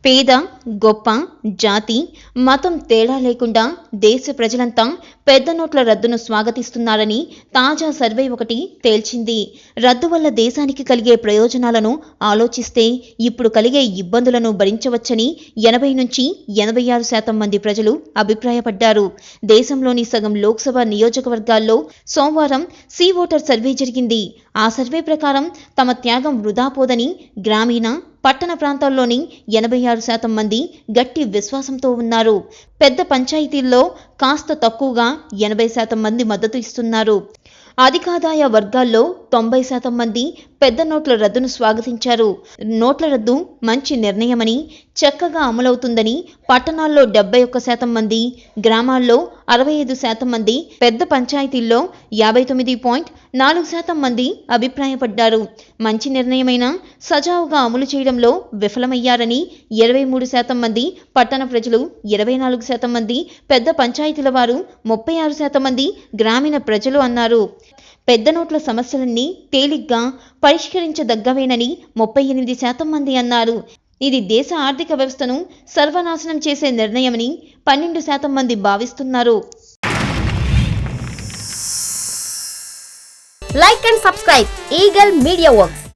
పేద గొప్ప జాతి మతం తేడా లేకుండా దేశ ప్రజలంతా పెద్ద నోట్ల రద్దును స్వాగతిస్తున్నారని తాజా సర్వే ఒకటి తేల్చింది. రద్దు వల్ల దేశానికి కలిగే ప్రయోజనాలను ఆలోచిస్తే ఇప్పుడు కలిగే ఇబ్బందులను భరించవచ్చని 80 నుంచి 86% మంది ప్రజలు అభిప్రాయపడ్డారు. దేశంలోని సగం లోక్సభ నియోజకవర్గాల్లో సోమవారం సీ ఓటర్ సర్వే జరిగింది. ఆ సర్వే ప్రకారం తమ త్యాగం వృధా పోదని గ్రామీణ పట్టణ ప్రాంతాల్లోని 86% మంది గట్టి విశ్వాసంతో ఉన్నారు. పెద్ద పంచాయతీల్లో కాస్త తక్కువగా 80% మంది మద్దతు ఇస్తున్నారు. అధికాదాయ వర్గాల్లో 90% మంది పెద్ద నోట్ల రద్దును స్వాగతించారు. నోట్ల రద్దు మంచి నిర్ణయమని, చక్కగా అమలవుతుందని పట్టణాల్లో 71% మంది, గ్రామాల్లో 65% మంది, పెద్ద పంచాయతీల్లో 59.4% మంది అభిప్రాయపడ్డారు. మంచి నిర్ణయమైన సజావుగా అమలు చేయడంలో విఫలమయ్యారని 23% మంది పట్టణ ప్రజలు, 24% మంది పెద్ద పంచాయతీల వారు, 36% మంది గ్రామీణ ప్రజలు అన్నారు. పెద్ద నోట్ల సమస్యలన్నీ తేలిగ్గా పరిష్కరించదగ్గవేనని 38% మంది అన్నారు. ఇది దేశ ఆర్థిక వ్యవస్థను సర్వనాశనం చేసే నిర్ణయమని 12% మంది భావిస్తున్నారు. Like and subscribe Eagle Media Works.